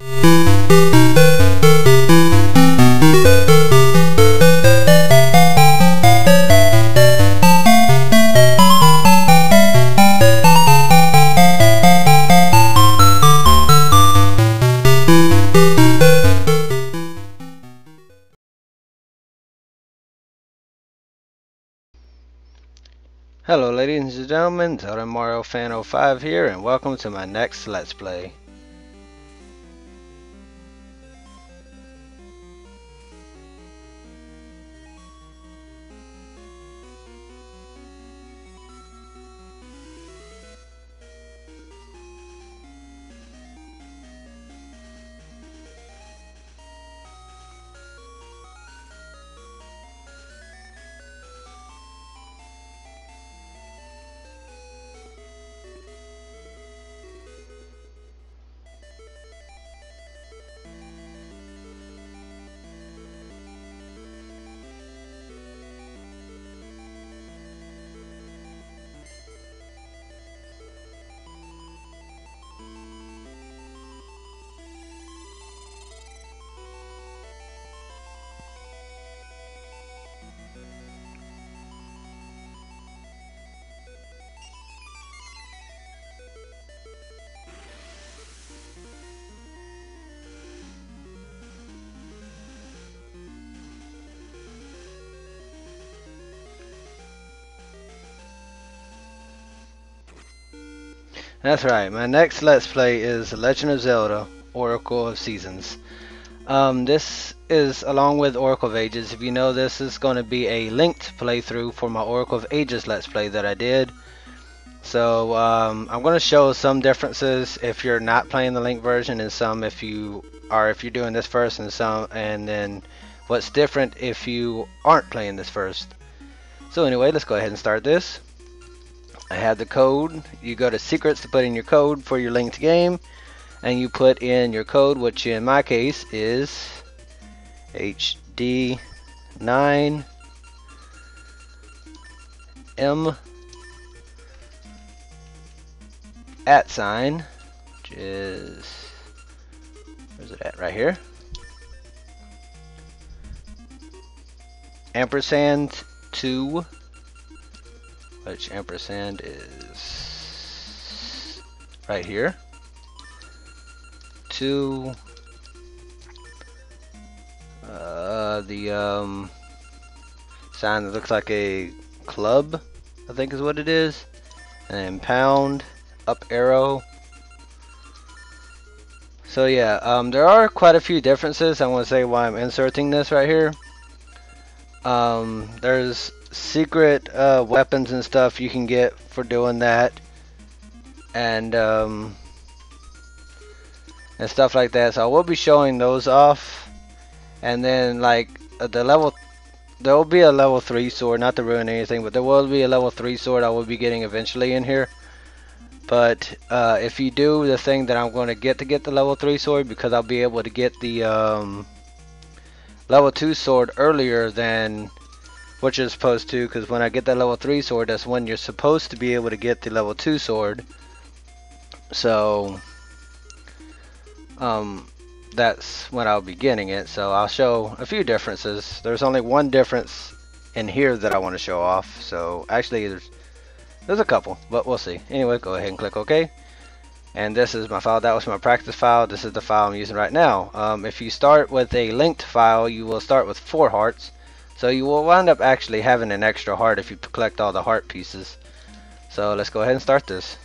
Hello ladies and gentlemen, Zelda Mario Fan 05 here, and welcome to my next Let's Play. That's right, my next Let's Play is The Legend of Zelda, Oracle of Seasons. This is along with Oracle of Ages. If you know, this is going to be a linked playthrough for my Oracle of Ages Let's Play that I did. So I'm going to show some differences if you're not playing the link version, and some if you are, if you're doing this first, and then what's different if you aren't playing this first. So anyway, let's go ahead and start this. I have the code. You go to secrets to put in your code for your linked game, and you put in your code, which in my case is HD9M @, which is, where's it at, right here, ampersand 2, which ampersand is right here, 2, the sign that looks like a club, I think is what it is, and then pound, up arrow. So yeah, there are quite a few differences. I want to say why I'm inserting this right here. There's secret weapons and stuff you can get for doing that, and stuff like that. So I will be showing those off, and then like there will be a level 3 sword, not to ruin anything, but there will be a level 3 sword I will be getting eventually in here. But if you do the thing that I'm going to get the level 3 sword, because I'll be able to get the level 2 sword earlier than what you're supposed to, because when I get that level 3 sword, that's when you're supposed to be able to get the level 2 sword. So that's when I'll be getting it. So I'll show a few differences. There's only one difference in here that I want to show off. So actually there's a couple, but we'll see. Anyway, go ahead and click OK. And this is my file. That was my practice file. This is the file I'm using right now. If you start with a linked file, you will start with 4 hearts. So you will wind up actually having an extra heart if you collect all the heart pieces. So let's go ahead and start this.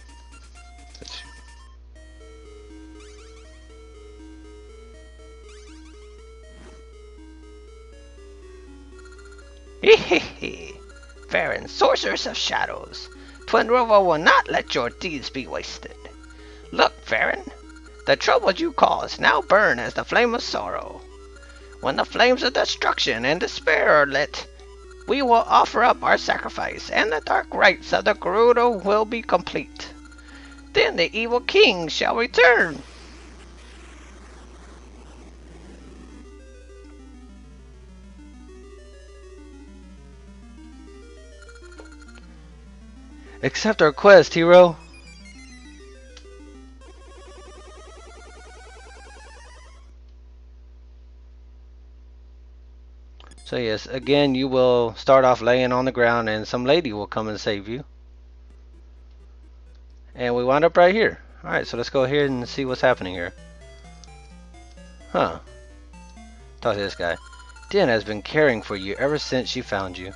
Hehehe! Farron, sorceress of shadows, Twin Rover will not let your deeds be wasted. Look, Farron, the troubles you caused now burn as the flame of sorrow. When the flames of destruction and despair are lit, we will offer up our sacrifice, and the dark rites of the Gerudo will be complete. Then the evil king shall return. Accept our quest, hero. So yes, again, you will start off laying on the ground and some lady will come and save you. And we wind up right here. Alright, so let's go here and see what's happening here. Huh. Talk to this guy. Din has been caring for you ever since she found you.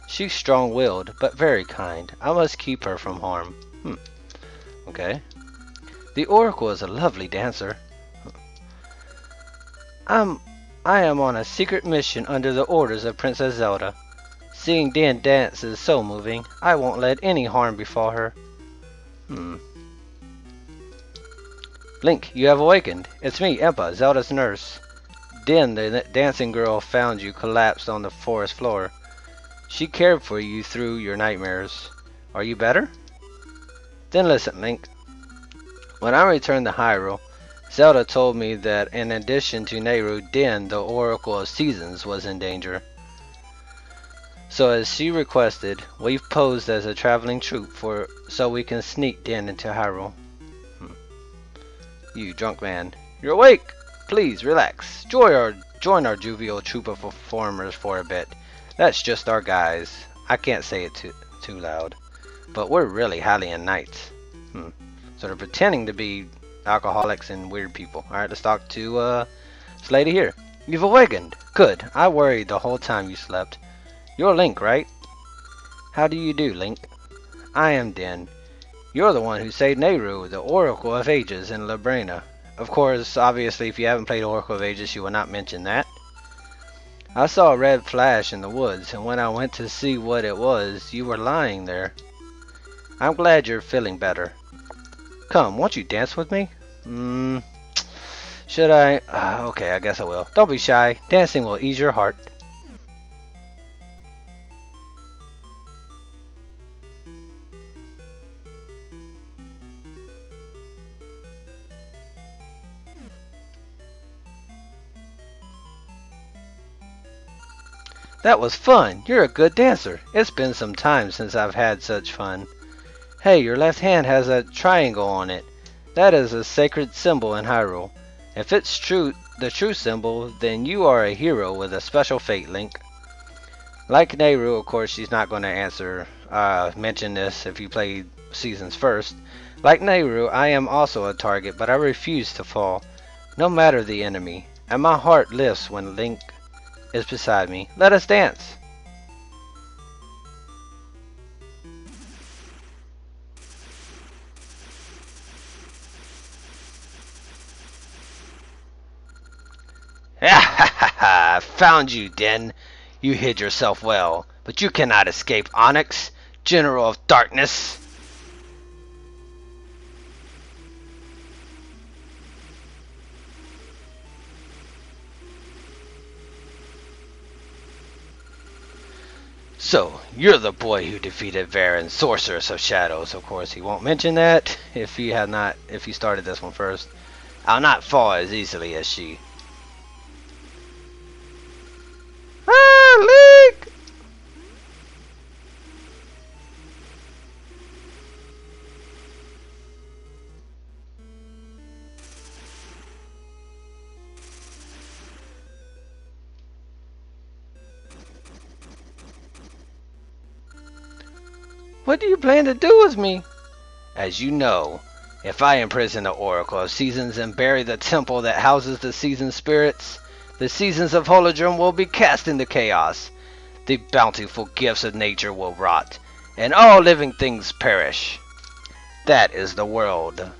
She's strong-willed, but very kind. I must keep her from harm. Okay. The Oracle is a lovely dancer. I am on a secret mission under the orders of Princess Zelda. Seeing Din dance is so moving. I won't let any harm befall her. Link, you have awakened. It's me, Impa, Zelda's nurse. Din, the dancing girl, found you collapsed on the forest floor. She cared for you through your nightmares. Are you better? Then listen, Link. When I returned to Hyrule, Zelda told me that in addition to Nehru, Din, the Oracle of Seasons, was in danger. So as she requested, we've posed as a traveling troupe so we can sneak Din into Hyrule. You drunk man. You're awake! Please, relax. Join our jovial troupe of performers for a bit. That's just our guys. I can't say it too loud. But we're really Hylian knights. So they're pretending to be alcoholics and weird people. Alright, let's talk to this lady here. You've awakened. Good. I worried the whole time you slept. You're Link, right? How do you do, Link? I am Din. You're the one who saved Nehru, the Oracle of Ages in Labrina. Of course, obviously, if you haven't played Oracle of Ages, you will not mention that. I saw a red flash in the woods, and when I went to see what it was, you were lying there. I'm glad you're feeling better. Come, won't you dance with me? Should I? Okay, I guess I will. Don't be shy. Dancing will ease your heart. That was fun. You're a good dancer. It's been some time since I've had such fun. Hey, your left hand has a triangle on it. That is a sacred symbol in Hyrule. If it's the true symbol, then you are a hero with a special fate, Link. Like Nehru, of course, she's not going to mention this if you played Seasons first. Like Nehru, I am also a target, but I refuse to fall, no matter the enemy. And my heart lifts when Link is beside me. Let us dance. I found you, Din. You hid yourself well, but you cannot escape Onox, General of Darkness. So, you're the boy who defeated Varen, Sorceress of Shadows. Of course, he won't mention that if you started this one first. I'll not fall as easily as she. Ah, Link! What do you plan to do with me? As you know, if I imprison the Oracle of Seasons and bury the temple that houses the season spirits, the seasons of Holodrum will be cast into chaos. The bountiful gifts of nature will rot, and all living things perish. That is the world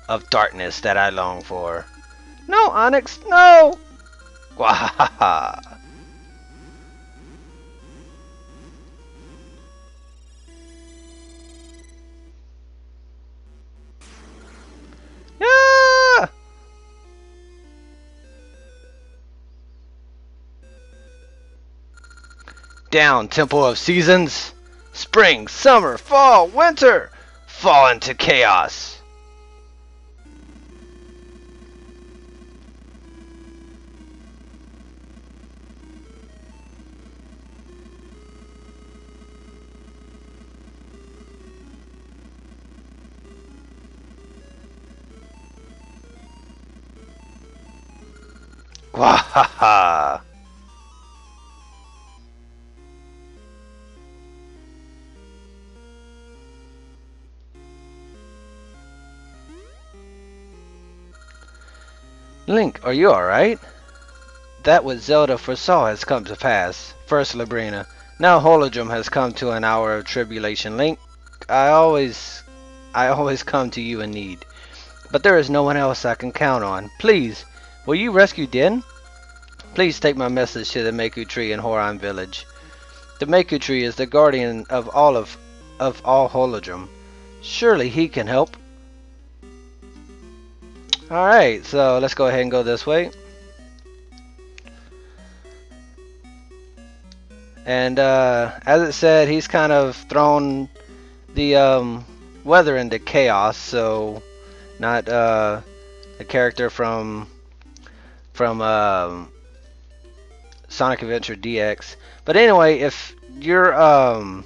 of darkness that I long for. No, Onox, no! Wahaha! Ah! Down, Temple of Seasons! Spring, summer, fall, winter! Fall into chaos! Wahaha! Link, are you alright? That what Zelda foresaw has come to pass. First Labrina, now Holodrum has come to an hour of tribulation. Link, I always come to you in need. But there is no one else I can count on. Please, will you rescue Din? Please take my message to the Maku Tree in Horan Village. The Maku Tree is the guardian of all Holodrum. Surely he can help. Alright, so let's go ahead and go this way. And as it said, he's kind of thrown the weather into chaos, so not a character from Sonic Adventure DX. But anyway, if you're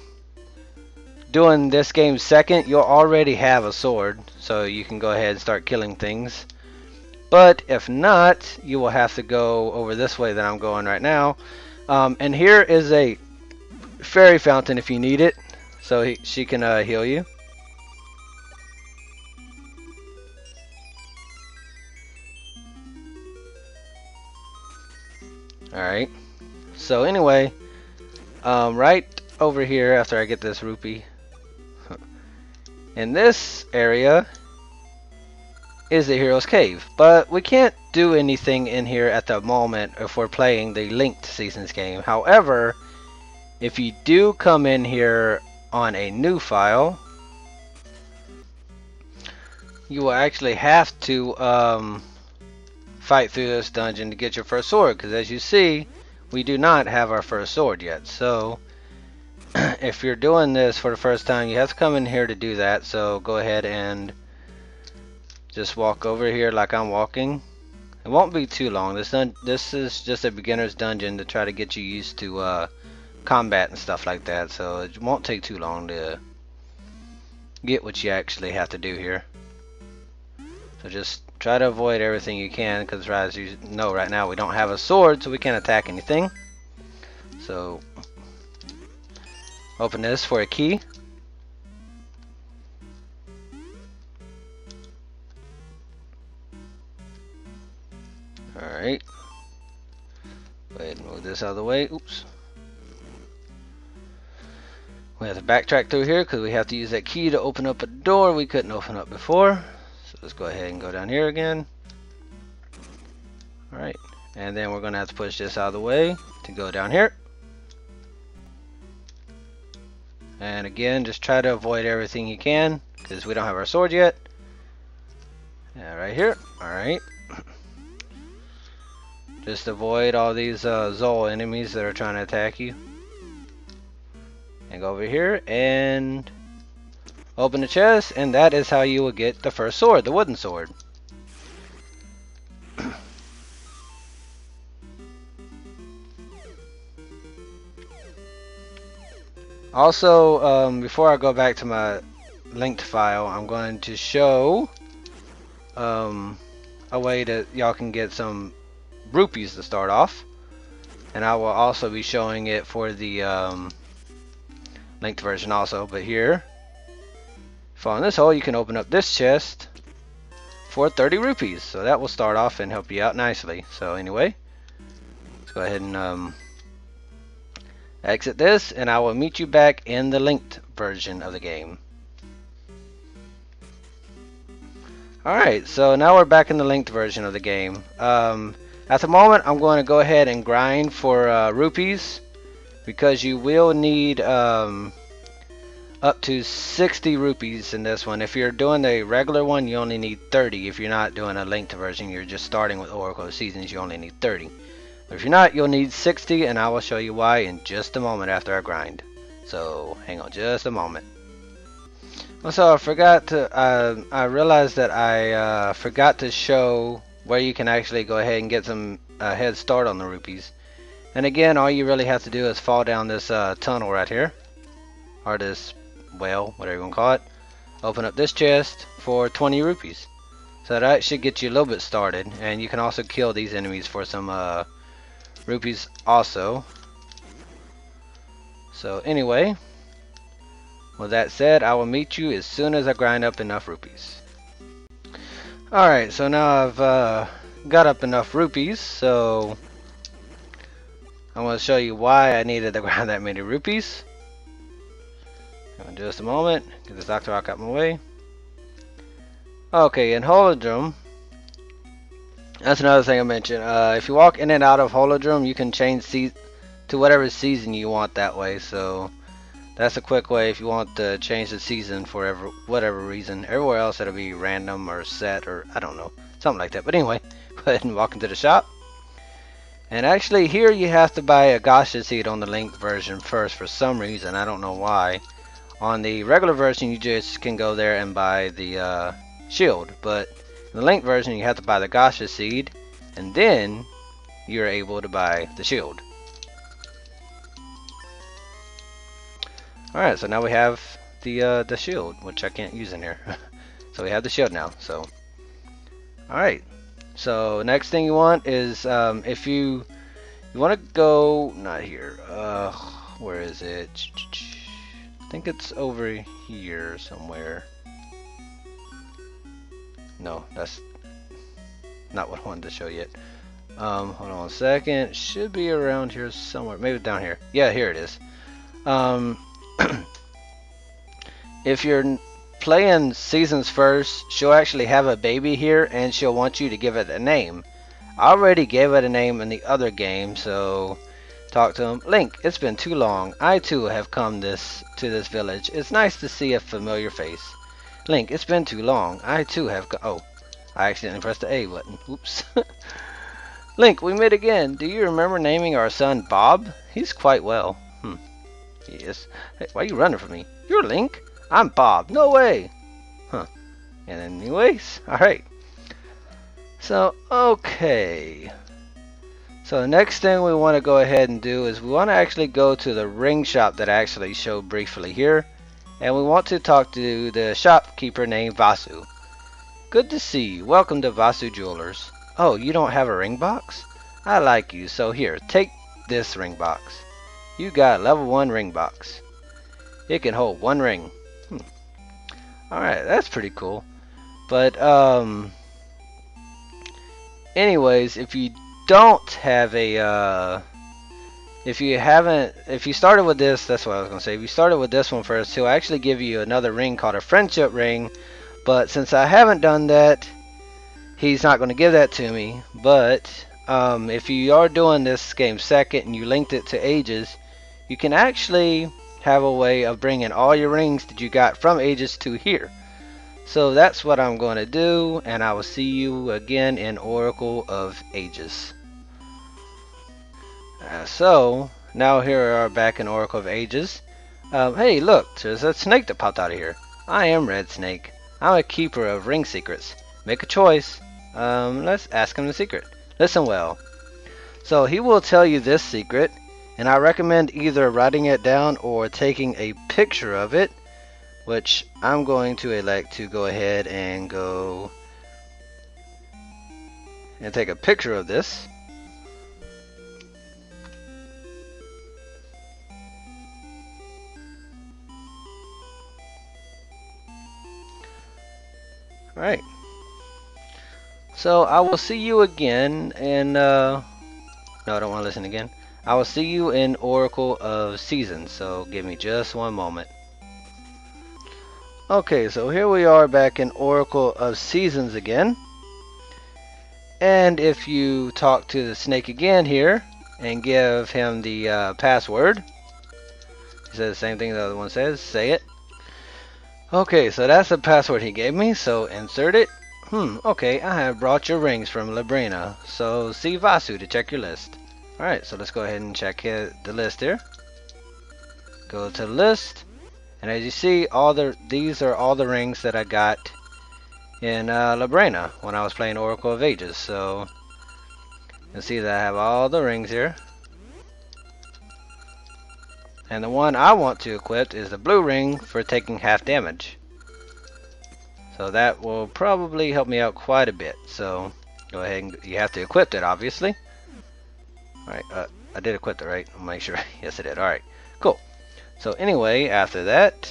doing this game second, you'll already have a sword, so you can go ahead and start killing things. But if not, you will have to go over this way that I'm going right now. And here is a fairy fountain if you need it, so she can heal you. Alright, so anyway, right over here after I get this rupee, in this area is the Hero's Cave, but we can't do anything in here at the moment if we're playing the Linked Seasons game. However, if you do come in here on a new file, you will actually have to fight through this dungeon to get your first sword, because as you see, we do not have our first sword yet. So if you're doing this for the first time, you have to come in here to do that. So go ahead and just walk over here like I'm walking. It won't be too long. This is just a beginner's dungeon to try to get you used to combat and stuff like that. So it won't take too long to get what you actually have to do here. So just try to avoid everything you can, because as you know, right now we don't have a sword, so we can't attack anything. So open this for a key. Alright. Go ahead and move this out of the way. Oops. We have to backtrack through here because we have to use that key to open up a door we couldn't open up before. So let's go ahead and go down here again. Alright. And then we're going to have to push this out of the way to go down here. And again, just try to avoid everything you can because we don't have our sword yet. Yeah, right here. Alright. Just avoid all these Zol enemies that are trying to attack you. And go over here and open the chest, and that is how you will get the first sword, the wooden sword. Also, before I go back to my linked file, I'm going to show a way that y'all can get some rupees to start off, and I will also be showing it for the linked version also. But here, following this hole, you can open up this chest for 30 rupees, so that will start off and help you out nicely. So anyway, let's go ahead and exit this, and I will meet you back in the linked version of the game. Alright, so now we're back in the linked version of the game. At the moment, I'm going to go ahead and grind for rupees, because you will need up to 60 rupees in this one. If you're doing the regular one, you only need 30. If you're not doing a linked version, you're just starting with Oracle of Seasons, you only need 30. But if you're not, you'll need 60, and I will show you why in just a moment after I grind. So hang on just a moment. Also, I forgot to, I realized that I forgot to show where you can actually go ahead and get some head start on the rupees. And again, all you really have to do is fall down this tunnel right here, or this well, whatever you want to call it. Open up this chest for 20 rupees. So that should get you a little bit started, and you can also kill these enemies for some rupees also. So anyway, with that said, I will meet you as soon as I grind up enough rupees. Alright, so now I've got up enough rupees, so I'm going to show you why I needed to grab that many rupees. In just a moment, get this Dr. Rock out of my way. Okay, in Holodrum, that's another thing I mentioned. If you walk in and out of Holodrum, you can change to whatever season you want that way. So that's a quick way if you want to change the season for whatever reason. Everywhere else it'll be random or set or I don't know, something like that. But anyway, go ahead and walk into the shop. And actually here you have to buy a gacha seed on the linked version first for some reason. I don't know why. On the regular version you just can go there and buy the shield. But in the linked version you have to buy the gacha seed. And then you're able to buy the shield. Alright, so now we have the shield, which I can't use in here. So we have the shield now. So alright. So next thing you want is if you want to go not here. Where is it? I think it's over here somewhere. No, that's not what I wanted to show yet. Hold on a second. Should be around here somewhere. Maybe down here. Yeah, here it is. If you're playing seasons first, she'll actually have a baby here and she'll want you to give it a name. I already gave it a name in the other game, so talk to him. Link, it's been too long. I too have come to this village. It's nice to see a familiar face. Link, it's been too long. I too have oh, I accidentally pressed the A button. Oops. Link, we met again. Do you remember naming our son Bob? He's quite well. Yes. Hey, why are you running from me? You're Link. I'm Bob. No way. Huh. And anyways, alright. So, okay. So the next thing we want to go ahead and do is we want to actually go to the ring shop that I actually showed briefly here. And we want to talk to the shopkeeper named Vasu. Good to see you. Welcome to Vasu Jewelers. Oh, you don't have a ring box? I like you, so here, take this ring box. You got a level 1 ring box. It can hold 1 ring. Alright, that's pretty cool. But, anyways, if you don't have a, if you started with this, that's what I was going to say. If you started with this one first, he'll actually give you another ring called a friendship ring. But since I haven't done that, he's not going to give that to me. But, if you are doing this game second and you linked it to Ages, you can actually have a way of bringing all your rings that you got from Ages to here. So that's what I'm going to do, and I will see you again in Oracle of Ages. So now here we are back in Oracle of Ages. Hey, look, there's a snake that popped out of here. I am Red Snake. I'm a keeper of ring secrets. Make a choice. Let's ask him the secret. Listen well. So he will tell you this secret, and I recommend either writing it down or taking a picture of it, which I'm going to elect to go ahead and go and take a picture of this. Alright. So I will see you again in no, I don't want to listen again. I will see you in Oracle of Seasons, so give me just one moment. Okay, so here we are back in Oracle of Seasons again. And if you talk to the snake again here and give him the password, he says the same thing the other one says, say it. Okay, so that's the password he gave me, so insert it. Okay, I have brought your rings from Labrina, so see Vasu to check your list. Alright, so let's go ahead and check the list here. Go to the list, and as you see, these are all the rings that I got in Labrina when I was playing Oracle of Ages. So you'll see that I have all the rings here. And the one I want to equip is the blue ring for taking half damage. So that will probably help me out quite a bit. So go ahead and you have to equip it, obviously. Alright, I did equip it, right? I'll make sure. Yes, I did. Alright, cool. So anyway, after that,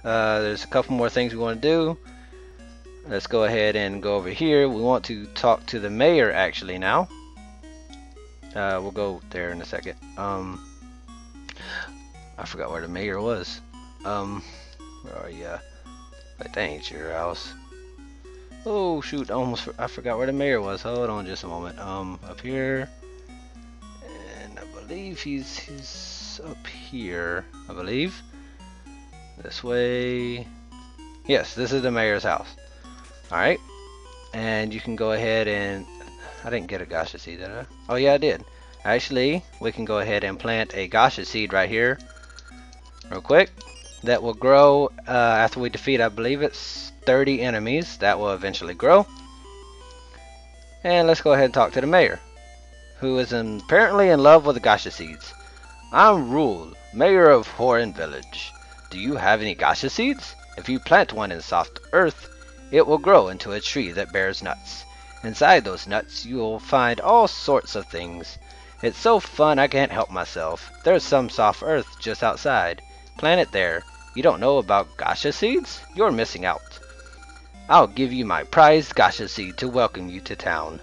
there's a couple more things we want to do. Let's go ahead and go over here. We want to talk to the mayor actually now. We'll go there in a second. I forgot where the mayor was. Where are you? But that ain't your house. Oh shoot! I forgot where the mayor was. Hold on just a moment. Up here, and I believe he's up here. I believe this way. Yes, this is the mayor's house. All right, and you can go ahead and I didn't get a gacha seed, did I? Oh yeah, I did. Actually, we can go ahead and plant a gacha seed right here, real quick. That will grow after we defeat, I believe it's 30 enemies. That will eventually grow. And let's go ahead and talk to the mayor, who is apparently in love with the gacha seeds. I'm Rule, mayor of Horan Village. Do you have any gacha seeds? If you plant one in soft earth, it will grow into a tree that bears nuts. Inside those nuts, you will find all sorts of things. It's so fun I can't help myself. There's some soft earth just outside. Plant it there. You don't know about gacha seeds? You're missing out. I'll give you my prized gacha seed to welcome you to town.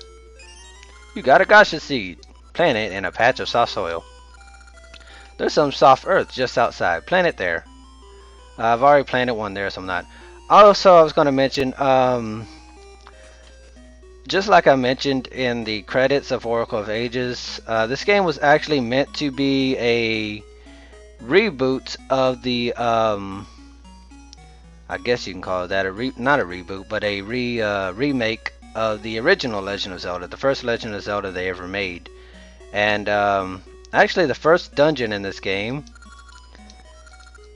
You got a gacha seed. Plant it in a patch of soft soil. There's some soft earth just outside. Plant it there. I've already planted one there, so I'm not. Also, I was going to mention, just like I mentioned in the credits of Oracle of Ages, this game was actually meant to be a reboot of the, I guess you can call it that, not a reboot, but a remake of the original Legend of Zelda, the first Legend of Zelda they ever made. And actually the first dungeon in this game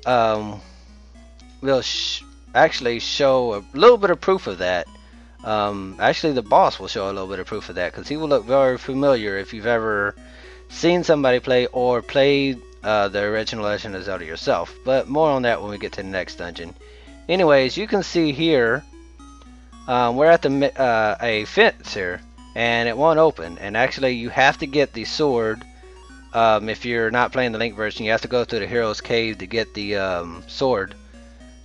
will actually show a little bit of proof of that. Actually the boss will show a little bit of proof of that, because he will look very familiar if you've ever seen somebody play or played the original Legend of Zelda yourself. But more on that when we get to the next dungeon. Anyways, you can see here we're at a fence here, and it won't open. And actually you have to get the sword. If you're not playing the Link version, you have to go through the Hero's Cave to get the sword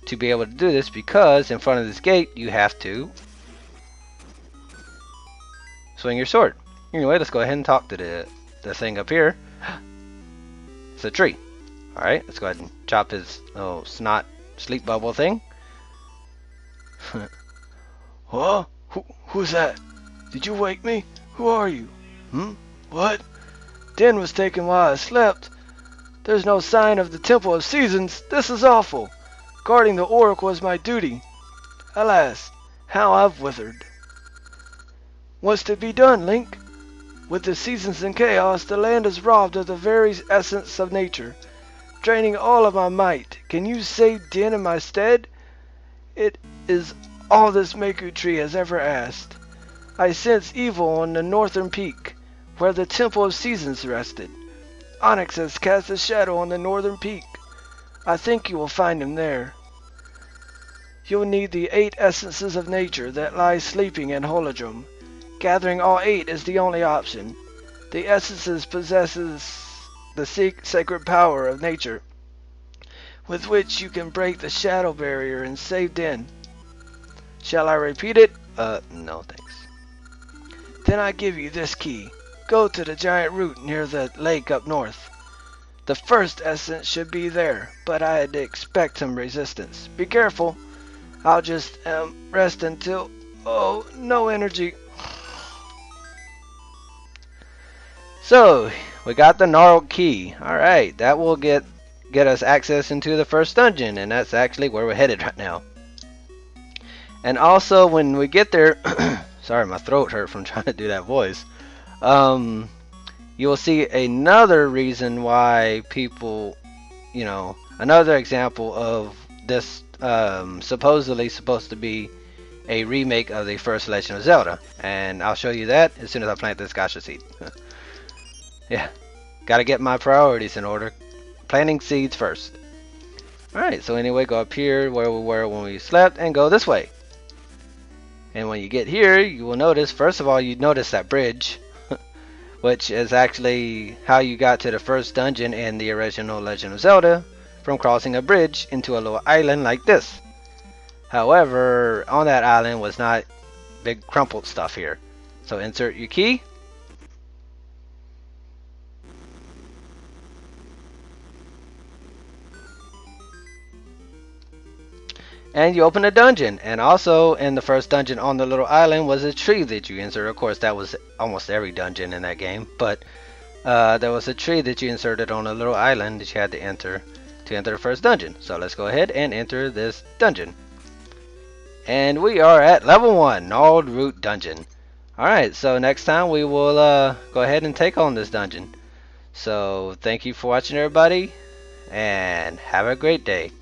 to be able to do this, because in front of this gate you have to swing your sword. Anyway, let's go ahead and talk to the thing up here. It's a tree. Alright, let's go ahead and chop his little snot sleep bubble thing. Huh? Who's that? Did you wake me? Who are you? What? Den was taken while I slept. There's no sign of the Temple of Seasons. This is awful. Guarding the Oracle is my duty. Alas, how I've withered. What's to be done, Link? With the seasons in chaos, the land is robbed of the very essence of nature, draining all of my might. Can you save Den in my stead? It is all this Maku tree has ever asked. I sense evil on the northern peak, where the Temple of Seasons rested. Onox has cast a shadow on the northern peak. I think you will find him there. You'll need the 8 essences of nature that lie sleeping in Holodrum. Gathering all 8 is the only option. The essences possesses the sacred power of nature, with which you can break the shadow barrier and save Den. Shall I repeat it? No thanks. Then I give you this key. Go to the giant root near the lake up north. The first essence should be there, but I'd expect some resistance. Be careful. I'll just rest until... Oh, no energy. So, we got the gnarled key. Alright, that will get us access into the first dungeon, and that's actually where we're headed right now. And also, when we get there... Sorry, my throat hurt from trying to do that voice. You will see another reason why people, another example of this supposedly supposed to be a remake of the first Legend of Zelda. And I'll show you that as soon as I plant this gacha seed. Yeah, gotta get my priorities in order. Planting seeds first. Alright, so anyway, go up here where we were when we slept and go this way. And when you get here, you will notice, first of all, you notice that bridge, which is actually how you got to the first dungeon in the original Legend of Zelda, from crossing a bridge into a little island like this. However, on that island was not big crumpled stuff here. So insert your key. And you open a dungeon. And also in the first dungeon on the little island was a tree that you insert. Of course, that was almost every dungeon in that game. But there was a tree that you inserted on a little island that you had to enter the first dungeon. So let's go ahead and enter this dungeon. And we are at level 1, Gnarled Root Dungeon. Alright, so next time we will go ahead and take on this dungeon. So thank you for watching, everybody, and have a great day.